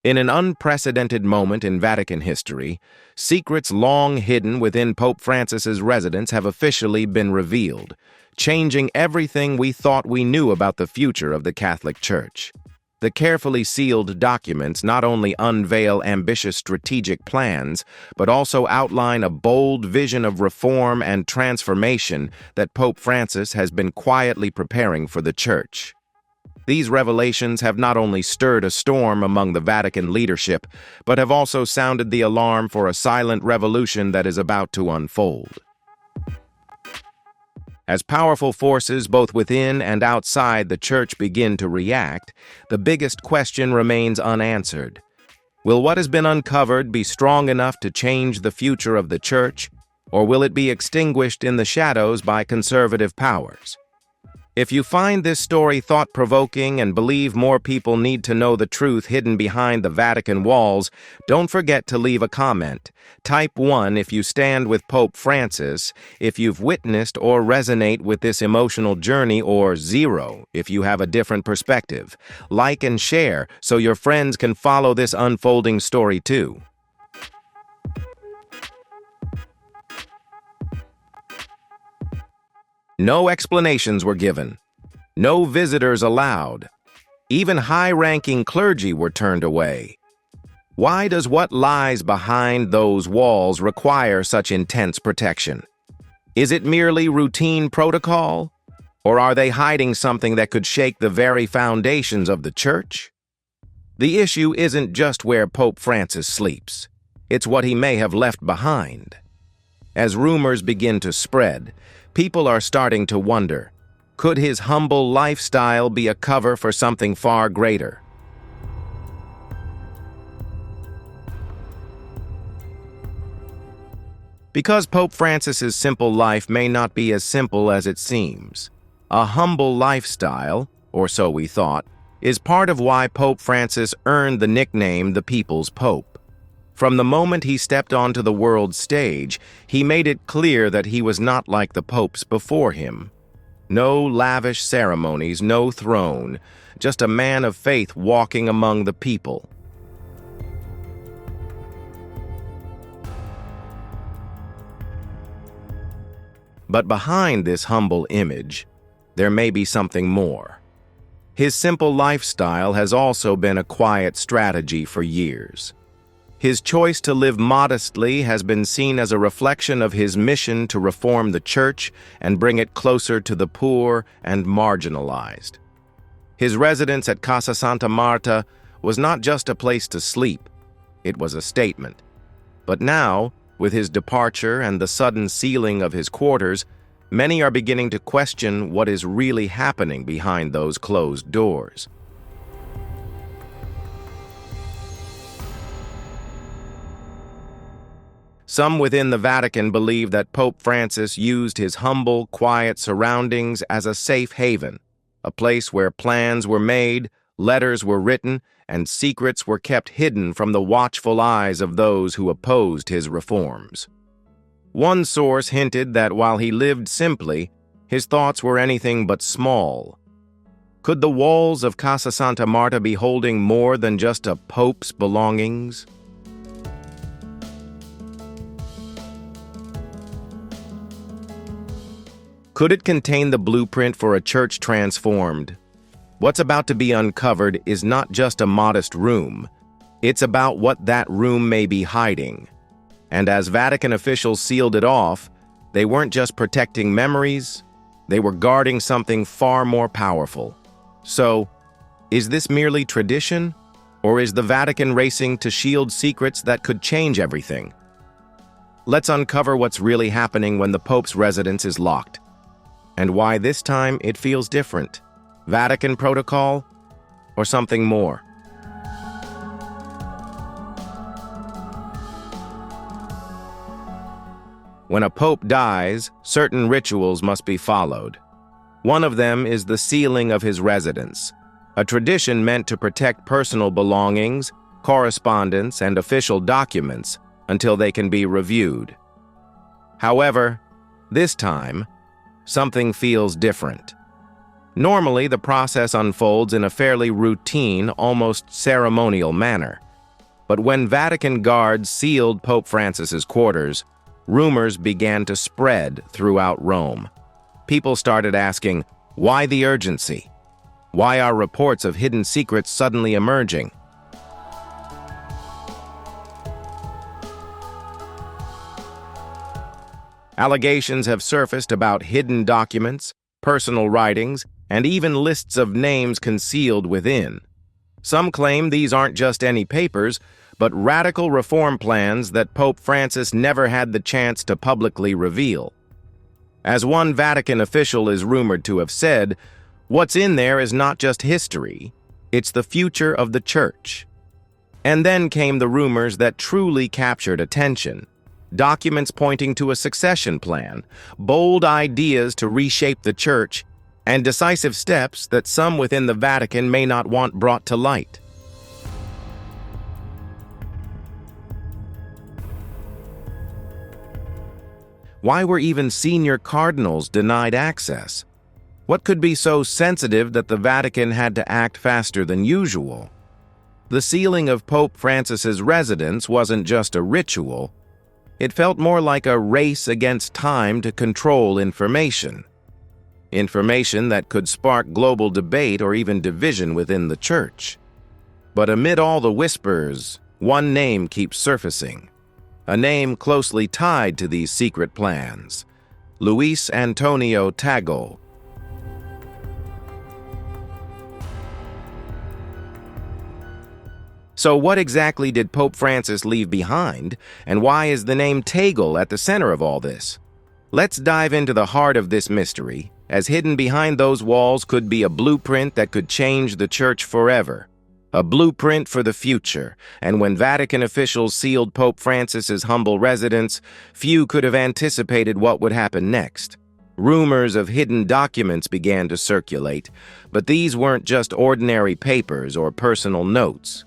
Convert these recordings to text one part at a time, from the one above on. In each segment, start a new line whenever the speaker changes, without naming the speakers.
In an unprecedented moment in Vatican history, secrets long hidden within Pope Francis's residence have officially been revealed, changing everything we thought we knew about the future of the Catholic Church. The carefully sealed documents not only unveil ambitious strategic plans, but also outline a bold vision of reform and transformation that Pope Francis has been quietly preparing for the Church. These revelations have not only stirred a storm among the Vatican leadership, but have also sounded the alarm for a silent revolution that is about to unfold. As powerful forces both within and outside the Church begin to react, the biggest question remains unanswered. Will what has been uncovered be strong enough to change the future of the Church, or will it be extinguished in the shadows by conservative powers? If you find this story thought-provoking and believe more people need to know the truth hidden behind the Vatican walls, don't forget to leave a comment. Type 1 if you stand with Pope Francis, if you've witnessed or resonate with this emotional journey, or 0 if you have a different perspective. Like and share so your friends can follow this unfolding story too. No explanations were given. No visitors allowed. Even high-ranking clergy were turned away. Why does what lies behind those walls require such intense protection? Is it merely routine protocol? Or are they hiding something that could shake the very foundations of the Church? The issue isn't just where Pope Francis sleeps. It's what he may have left behind. As rumors begin to spread, people are starting to wonder, could his humble lifestyle be a cover for something far greater? Because Pope Francis's simple life may not be as simple as it seems. A humble lifestyle, or so we thought, is part of why Pope Francis earned the nickname the People's Pope. From the moment he stepped onto the world stage, he made it clear that he was not like the popes before him. No lavish ceremonies, no throne, just a man of faith walking among the people. But behind this humble image, there may be something more. His simple lifestyle has also been a quiet strategy for years. His choice to live modestly has been seen as a reflection of his mission to reform the Church and bring it closer to the poor and marginalized. His residence at Casa Santa Marta was not just a place to sleep, it was a statement. But now, with his departure and the sudden sealing of his quarters, many are beginning to question what is really happening behind those closed doors. Some within the Vatican believe that Pope Francis used his humble, quiet surroundings as a safe haven, a place where plans were made, letters were written, and secrets were kept hidden from the watchful eyes of those who opposed his reforms. One source hinted that while he lived simply, his thoughts were anything but small. Could the walls of Casa Santa Marta be holding more than just a pope's belongings? Could it contain the blueprint for a church transformed? What's about to be uncovered is not just a modest room. It's about what that room may be hiding. And as Vatican officials sealed it off, they weren't just protecting memories, they were guarding something far more powerful. So, is this merely tradition? Or is the Vatican racing to shield secrets that could change everything? Let's uncover what's really happening when the Pope's residence is locked. And why this time it feels different. Vatican protocol or something more? When a pope dies, certain rituals must be followed. One of them is the sealing of his residence, a tradition meant to protect personal belongings, correspondence, and official documents until they can be reviewed. However, this time, something feels different. Normally, the process unfolds in a fairly routine, almost ceremonial manner. But when Vatican guards sealed Pope Francis's quarters, rumors began to spread throughout Rome. People started asking, why the urgency? Why are reports of hidden secrets suddenly emerging? Allegations have surfaced about hidden documents, personal writings, and even lists of names concealed within. Some claim these aren't just any papers, but radical reform plans that Pope Francis never had the chance to publicly reveal. As one Vatican official is rumored to have said, what's in there is not just history, it's the future of the Church. And then came the rumors that truly captured attention. Documents pointing to a succession plan, bold ideas to reshape the Church, and decisive steps that some within the Vatican may not want brought to light. Why were even senior cardinals denied access? What could be so sensitive that the Vatican had to act faster than usual? The sealing of Pope Francis's residence wasn't just a ritual. It felt more like a race against time to control information. Information that could spark global debate or even division within the Church. But amid all the whispers, one name keeps surfacing. A name closely tied to these secret plans. Luis Antonio Tagle. So what exactly did Pope Francis leave behind, and why is the name Tagle at the center of all this? Let's dive into the heart of this mystery, as hidden behind those walls could be a blueprint that could change the Church forever. A blueprint for the future, and when Vatican officials sealed Pope Francis's humble residence, few could have anticipated what would happen next. Rumors of hidden documents began to circulate, but these weren't just ordinary papers or personal notes.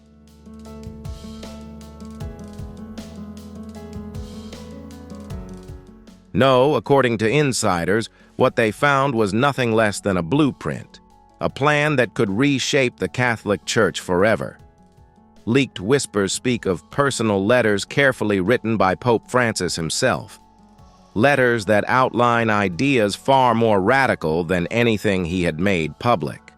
No, according to insiders, what they found was nothing less than a blueprint, a plan that could reshape the Catholic Church forever. Leaked whispers speak of personal letters carefully written by Pope Francis himself. Letters that outline ideas far more radical than anything he had made public.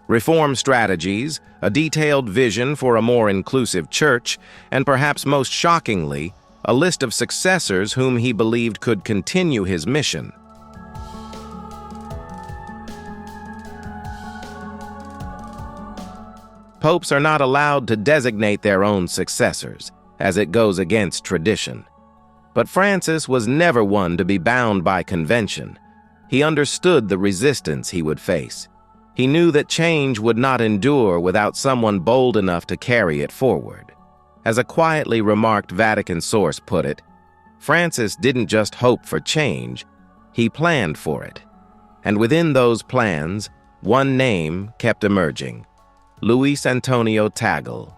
Reform strategies, a detailed vision for a more inclusive church, and perhaps most shockingly, a list of successors whom he believed could continue his mission. Popes are not allowed to designate their own successors, as it goes against tradition. But Francis was never one to be bound by convention. He understood the resistance he would face. He knew that change would not endure without someone bold enough to carry it forward. As a quietly remarked Vatican source put it, Francis didn't just hope for change, he planned for it. And within those plans, one name kept emerging: Luis Antonio Tagle.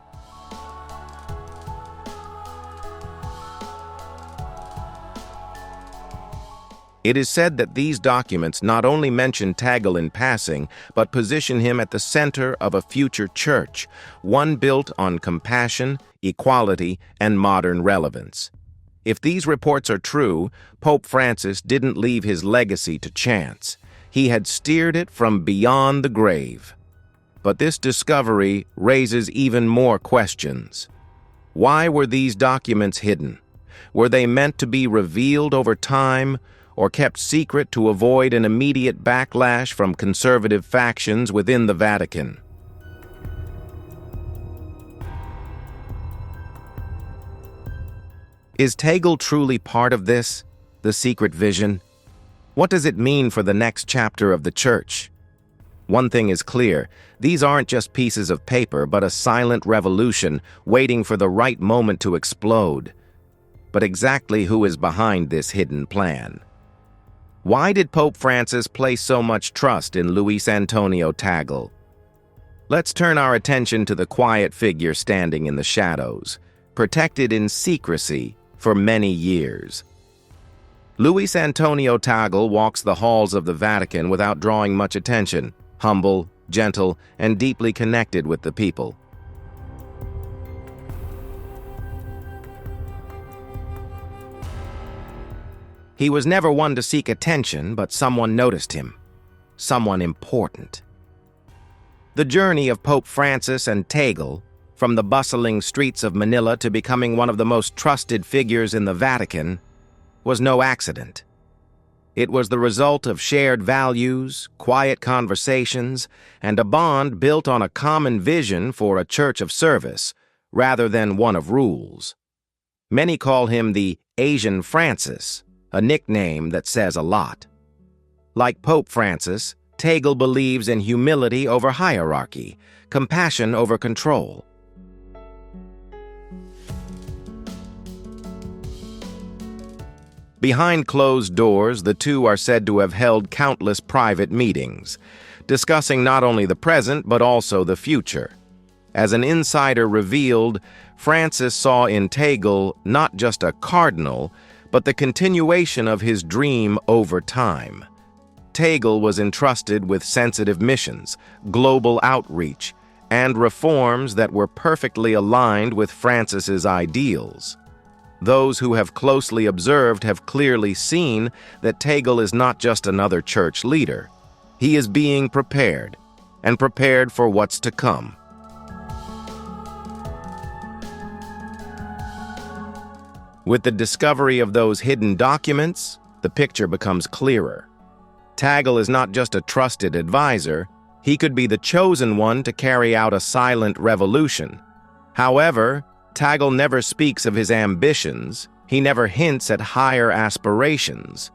It is said that these documents not only mention Tagle in passing, but position him at the center of a future church, one built on compassion, equality, and modern relevance. If these reports are true, Pope Francis didn't leave his legacy to chance. He had steered it from beyond the grave. But this discovery raises even more questions. Why were these documents hidden? Were they meant to be revealed over time, or kept secret to avoid an immediate backlash from conservative factions within the Vatican? Is Tagle truly part of this, the secret vision? What does it mean for the next chapter of the Church? One thing is clear, these aren't just pieces of paper, but a silent revolution waiting for the right moment to explode. But exactly who is behind this hidden plan? Why did Pope Francis place so much trust in Luis Antonio Tagle? Let's turn our attention to the quiet figure standing in the shadows, protected in secrecy for many years. Luis Antonio Tagle walks the halls of the Vatican without drawing much attention, humble, gentle, and deeply connected with the people. He was never one to seek attention, but someone noticed him. Someone important. The journey of Pope Francis and Tagle, from the bustling streets of Manila to becoming one of the most trusted figures in the Vatican, was no accident. It was the result of shared values, quiet conversations, and a bond built on a common vision for a church of service, rather than one of rules. Many call him the Asian Francis, a nickname that says a lot. Like Pope Francis, Tagle believes in humility over hierarchy, compassion over control. Behind closed doors, the two are said to have held countless private meetings, discussing not only the present but also the future. As an insider revealed, Francis saw in Tagle not just a cardinal, but the continuation of his dream over time. Tagle was entrusted with sensitive missions, global outreach, and reforms that were perfectly aligned with Francis's ideals. Those who have closely observed have clearly seen that Tagle is not just another church leader. He is being prepared, and prepared for what's to come. With the discovery of those hidden documents, the picture becomes clearer. Tagle is not just a trusted advisor, he could be the chosen one to carry out a silent revolution. However, Tagle never speaks of his ambitions, he never hints at higher aspirations.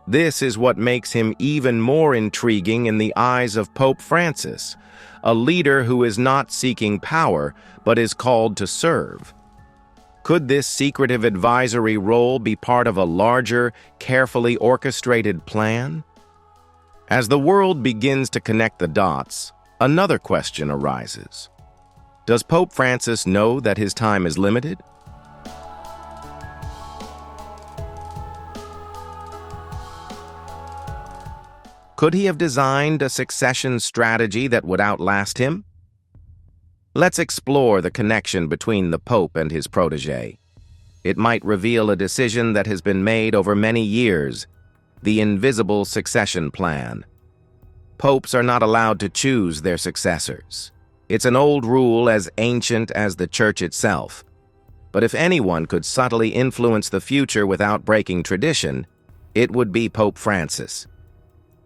This is what makes him even more intriguing in the eyes of Pope Francis, a leader who is not seeking power, but is called to serve. Could this secretive advisory role be part of a larger, carefully orchestrated plan? As the world begins to connect the dots, another question arises. Does Pope Francis know that his time is limited? Could he have designed a succession strategy that would outlast him? Let's explore the connection between the Pope and his protege. It might reveal a decision that has been made over many years, the invisible succession plan. Popes are not allowed to choose their successors. It's an old rule as ancient as the Church itself. But if anyone could subtly influence the future without breaking tradition, it would be Pope Francis.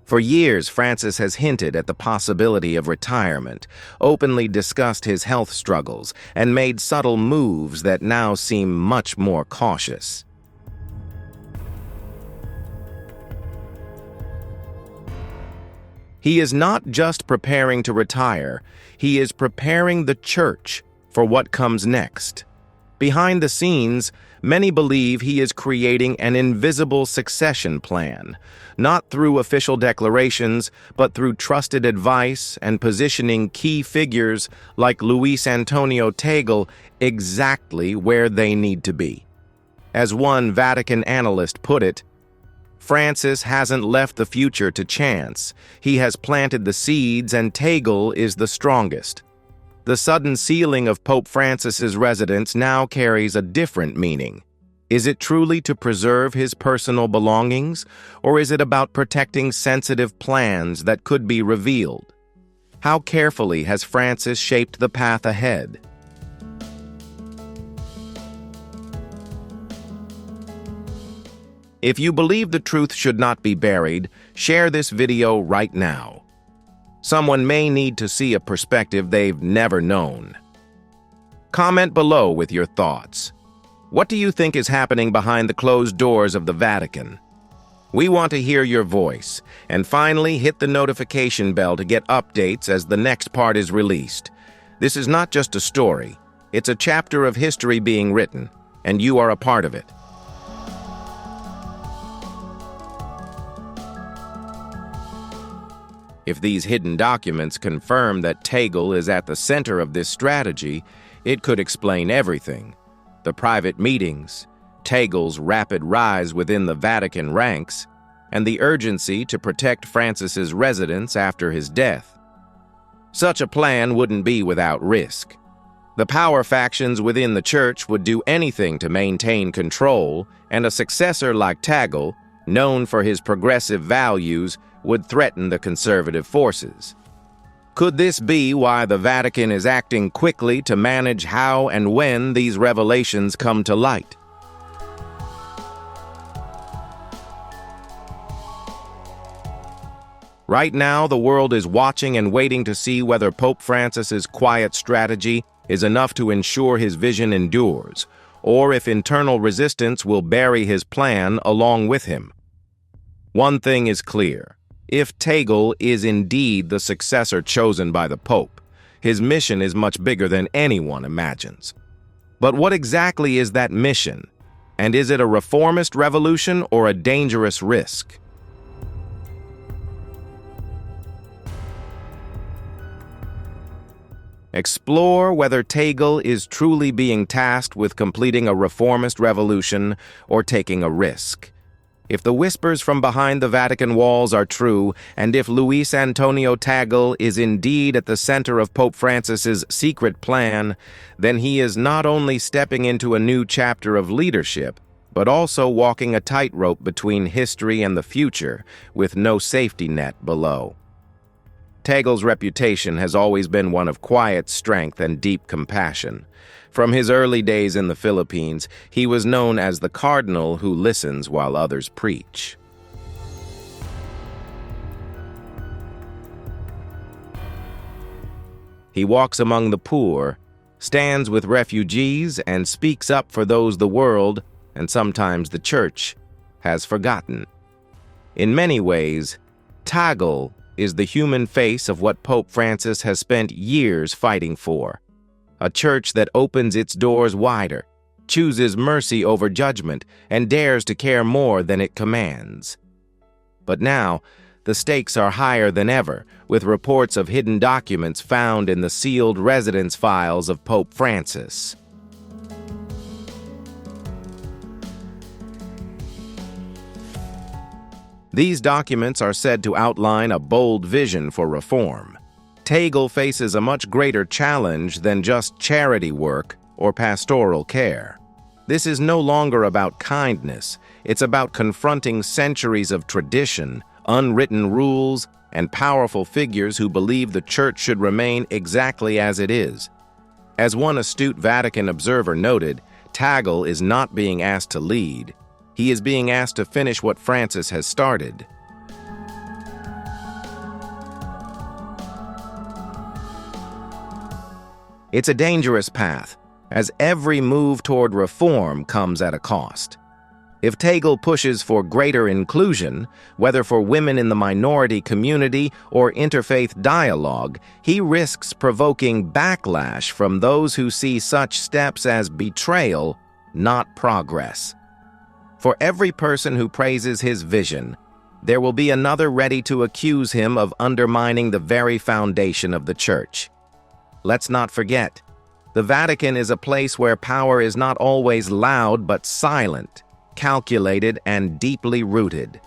For years, Francis has hinted at the possibility of retirement, openly discussed his health struggles, and made subtle moves that now seem much more cautious. He is not just preparing to retire, he is preparing the Church for what comes next. Behind the scenes, many believe he is creating an invisible succession plan, not through official declarations, but through trusted advice and positioning key figures like Luis Antonio Tagle exactly where they need to be. As one Vatican analyst put it, Francis hasn't left the future to chance. He has planted the seeds, and Tagle is the strongest. The sudden sealing of Pope Francis's residence now carries a different meaning. Is it truly to preserve his personal belongings, or is it about protecting sensitive plans that could be revealed? How carefully has Francis shaped the path ahead? If you believe the truth should not be buried, share this video right now. Someone may need to see a perspective they've never known. Comment below with your thoughts. What do you think is happening behind the closed doors of the Vatican? We want to hear your voice. And finally, hit the notification bell to get updates as the next part is released. This is not just a story. It's a chapter of history being written, and you are a part of it. If these hidden documents confirm that Tagle is at the center of this strategy, it could explain everything. The private meetings, Tagle's rapid rise within the Vatican ranks, and the urgency to protect Francis's residence after his death. Such a plan wouldn't be without risk. The power factions within the church would do anything to maintain control, and a successor like Tagle known for his progressive values, would threaten the conservative forces. Could this be why the Vatican is acting quickly to manage how and when these revelations come to light? Right now, the world is watching and waiting to see whether Pope Francis's quiet strategy is enough to ensure his vision endures, or if internal resistance will bury his plan along with him. One thing is clear. If Tagle is indeed the successor chosen by the Pope, his mission is much bigger than anyone imagines. But what exactly is that mission? And is it a reformist revolution or a dangerous risk? Explore whether Tagle is truly being tasked with completing a reformist revolution or taking a risk. If the whispers from behind the Vatican walls are true, and if Luis Antonio Tagle is indeed at the center of Pope Francis's secret plan, then he is not only stepping into a new chapter of leadership, but also walking a tightrope between history and the future, with no safety net below. Tagle's reputation has always been one of quiet strength and deep compassion. From his early days in the Philippines, he was known as the cardinal who listens while others preach. He walks among the poor, stands with refugees, and speaks up for those the world, and sometimes the church, has forgotten. In many ways, Tagle is the human face of what Pope Francis has spent years fighting for. A church that opens its doors wider, chooses mercy over judgment, and dares to care more than it commands. But now, the stakes are higher than ever, with reports of hidden documents found in the sealed residence files of Pope Francis. These documents are said to outline a bold vision for reform. Tagle faces a much greater challenge than just charity work or pastoral care. This is no longer about kindness. It's about confronting centuries of tradition, unwritten rules, and powerful figures who believe the church should remain exactly as it is. As one astute Vatican observer noted, Tagle is not being asked to lead. He is being asked to finish what Francis has started. It's a dangerous path, as every move toward reform comes at a cost. If Tagle pushes for greater inclusion, whether for women in the minority community or interfaith dialogue, he risks provoking backlash from those who see such steps as betrayal, not progress. For every person who praises his vision, there will be another ready to accuse him of undermining the very foundation of the church. Let's not forget, the Vatican is a place where power is not always loud but silent, calculated, and deeply rooted.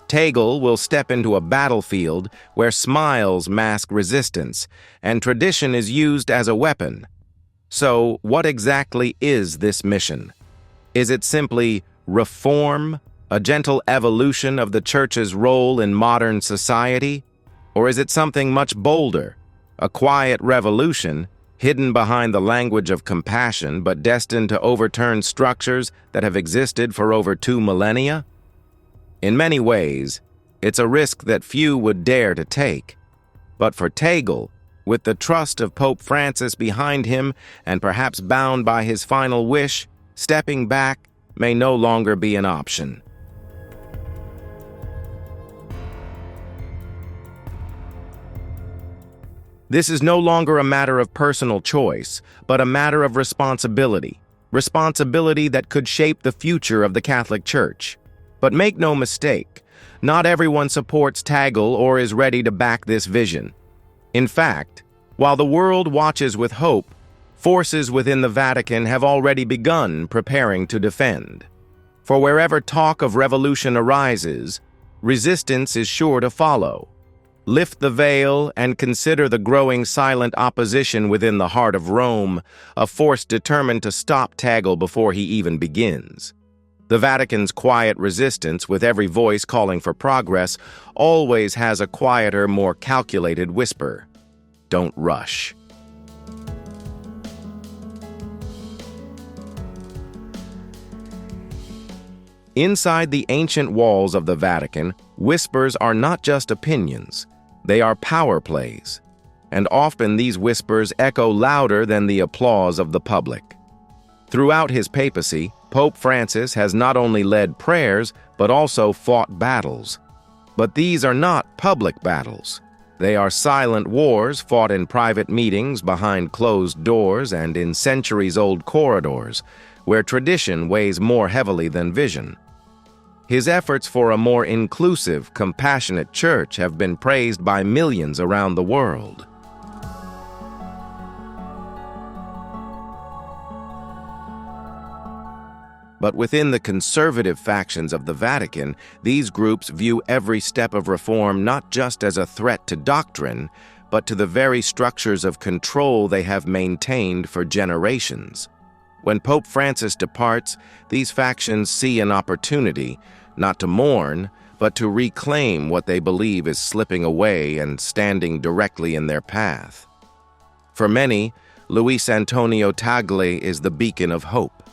Tagle will step into a battlefield where smiles mask resistance, and tradition is used as a weapon. So, what exactly is this mission? Is it simply reform, a gentle evolution of the Church's role in modern society? Or is it something much bolder, a quiet revolution, hidden behind the language of compassion but destined to overturn structures that have existed for over 2 millennia? In many ways, it's a risk that few would dare to take. But for Tagle, with the trust of Pope Francis behind him and perhaps bound by his final wish, stepping back may no longer be an option. This is no longer a matter of personal choice, but a matter of responsibility. Responsibility that could shape the future of the Catholic Church. But make no mistake, not everyone supports Tagle or is ready to back this vision. In fact, while the world watches with hope, forces within the Vatican have already begun preparing to defend. For wherever talk of revolution arises, resistance is sure to follow. Lift the veil and consider the growing silent opposition within the heart of Rome, a force determined to stop Tagle before he even begins. The Vatican's quiet resistance, with every voice calling for progress, always has a quieter, more calculated whisper. Don't rush. Inside the ancient walls of the Vatican, whispers are not just opinions. They are power plays, and often these whispers echo louder than the applause of the public. Throughout his papacy, Pope Francis has not only led prayers, but also fought battles. But these are not public battles. They are silent wars fought in private meetings behind closed doors and in centuries-old corridors, where tradition weighs more heavily than vision. His efforts for a more inclusive, compassionate church have been praised by millions around the world. But within the conservative factions of the Vatican, these groups view every step of reform not just as a threat to doctrine, but to the very structures of control they have maintained for generations. When Pope Francis departs, these factions see an opportunity, not to mourn, but to reclaim what they believe is slipping away and standing directly in their path. For many, Luis Antonio Tagle is the beacon of hope.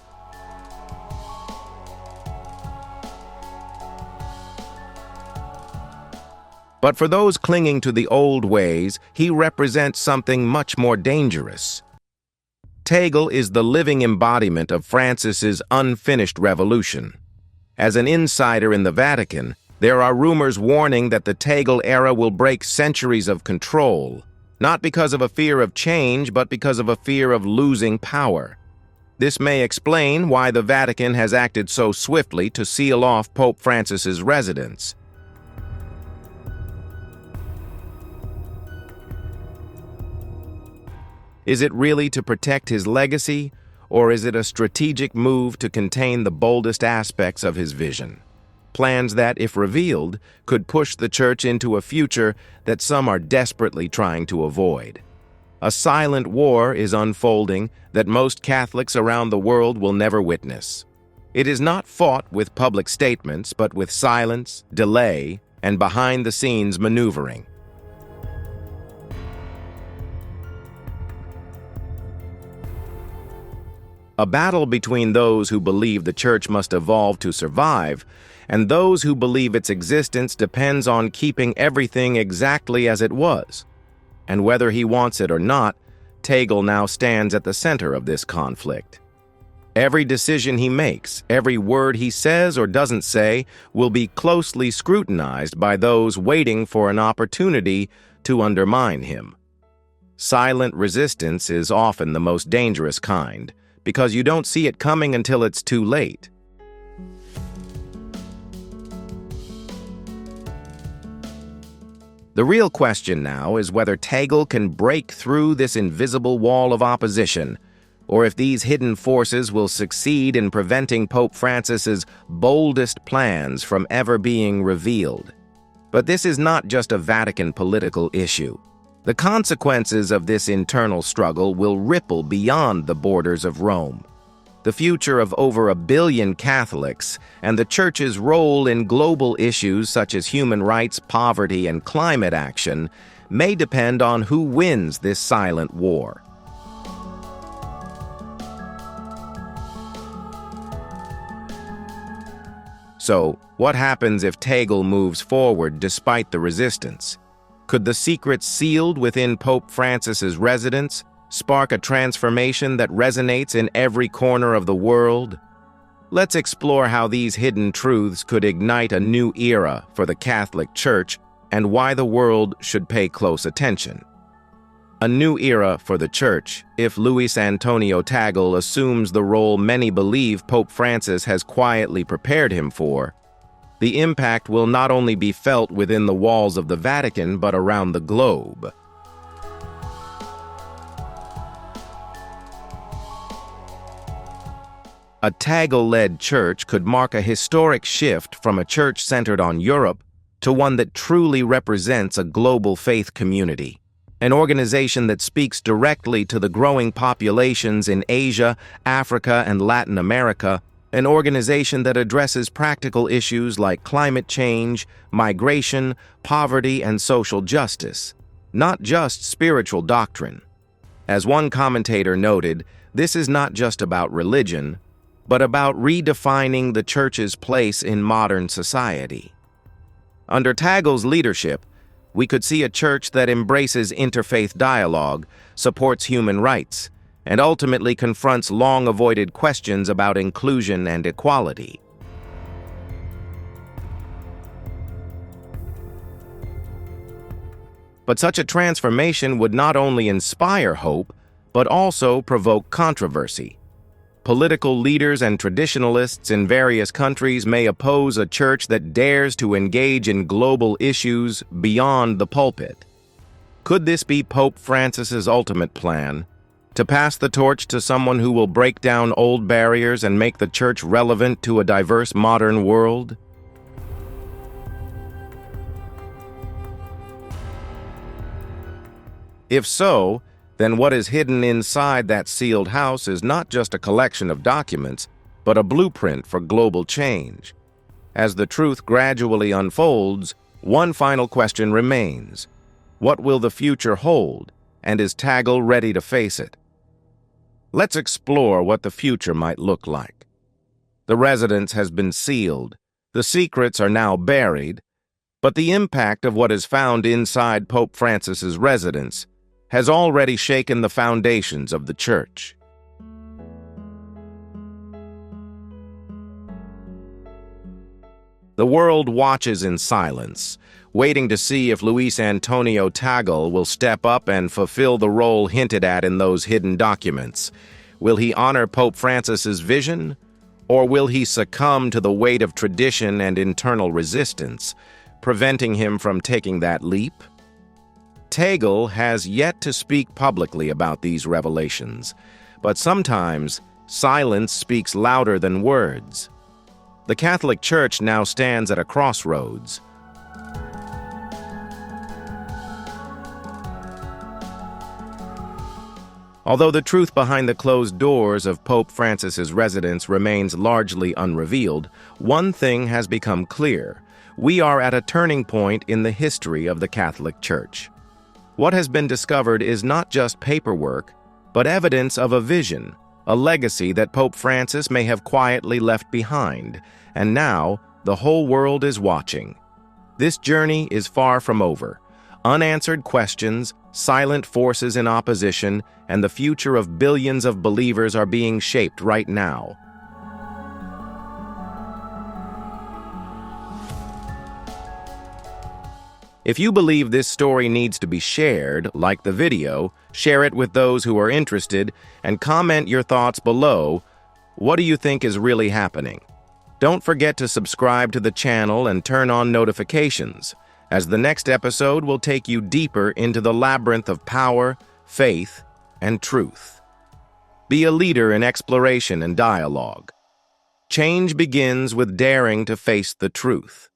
But for those clinging to the old ways, he represents something much more dangerous. Tagle is the living embodiment of Francis's unfinished revolution. As an insider in the Vatican, there are rumors warning that the Tagle era will break centuries of control, not because of a fear of change, but because of a fear of losing power. This may explain why the Vatican has acted so swiftly to seal off Pope Francis's residence. Is it really to protect his legacy, or is it a strategic move to contain the boldest aspects of his vision? Plans that, if revealed, could push the Church into a future that some are desperately trying to avoid. A silent war is unfolding that most Catholics around the world will never witness. It is not fought with public statements, but with silence, delay, and behind-the-scenes maneuvering. A battle between those who believe the Church must evolve to survive and those who believe its existence depends on keeping everything exactly as it was. And whether he wants it or not, Tagle now stands at the center of this conflict. Every decision he makes, every word he says or doesn't say, will be closely scrutinized by those waiting for an opportunity to undermine him. Silent resistance is often the most dangerous kind, because you don't see it coming until it's too late. The real question now is whether Tagle can break through this invisible wall of opposition, or if these hidden forces will succeed in preventing Pope Francis's boldest plans from ever being revealed. But this is not just a Vatican political issue. The consequences of this internal struggle will ripple beyond the borders of Rome. The future of over 1 billion Catholics and the Church's role in global issues such as human rights, poverty, and climate action may depend on who wins this silent war. So, what happens if Tagle moves forward despite the resistance? Could the secrets sealed within Pope Francis's residence spark a transformation that resonates in every corner of the world? Let's explore how these hidden truths could ignite a new era for the Catholic Church and why the world should pay close attention. A new era for the Church if Luis Antonio Tagle assumes the role many believe Pope Francis has quietly prepared him for. The impact will not only be felt within the walls of the Vatican, but around the globe. A Tagle-led church could mark a historic shift from a church centered on Europe to one that truly represents a global faith community, an organization that speaks directly to the growing populations in Asia, Africa, and Latin America, an organization that addresses practical issues like climate change, migration, poverty, and social justice, not just spiritual doctrine. As one commentator noted, this is not just about religion, but about redefining the church's place in modern society. Under Taggle's leadership, we could see a church that embraces interfaith dialogue, supports human rights, and ultimately confronts long-avoided questions about inclusion and equality. But such a transformation would not only inspire hope, but also provoke controversy. Political leaders and traditionalists in various countries may oppose a church that dares to engage in global issues beyond the pulpit. Could this be Pope Francis's ultimate plan? To pass the torch to someone who will break down old barriers and make the church relevant to a diverse modern world? If so, then what is hidden inside that sealed house is not just a collection of documents, but a blueprint for global change. As the truth gradually unfolds, one final question remains. What will the future hold, and is Taggle ready to face it? Let's explore what the future might look like. The residence has been sealed, the secrets are now buried, but the impact of what is found inside Pope Francis's residence has already shaken the foundations of the church. The world watches in silence, waiting to see if Luis Antonio Taggle will step up and fulfill the role hinted at in those hidden documents. Will he honor Pope Francis's vision, or will he succumb to the weight of tradition and internal resistance, preventing him from taking that leap? Taggle has yet to speak publicly about these revelations, but sometimes silence speaks louder than words. The Catholic Church now stands at a crossroads. Although the truth behind the closed doors of Pope Francis's residence remains largely unrevealed, one thing has become clear. We are at a turning point in the history of the Catholic Church. What has been discovered is not just paperwork, but evidence of a vision, a legacy that Pope Francis may have quietly left behind, and now the whole world is watching. This journey is far from over. Unanswered questions, silent forces in opposition, and the future of billions of believers are being shaped right now. If you believe this story needs to be shared, like the video, share it with those who are interested, and comment your thoughts below. What do you think is really happening? Don't forget to subscribe to the channel and turn on notifications, as the next episode will take you deeper into the labyrinth of power, faith, and truth. Be a leader in exploration and dialogue. Change begins with daring to face the truth.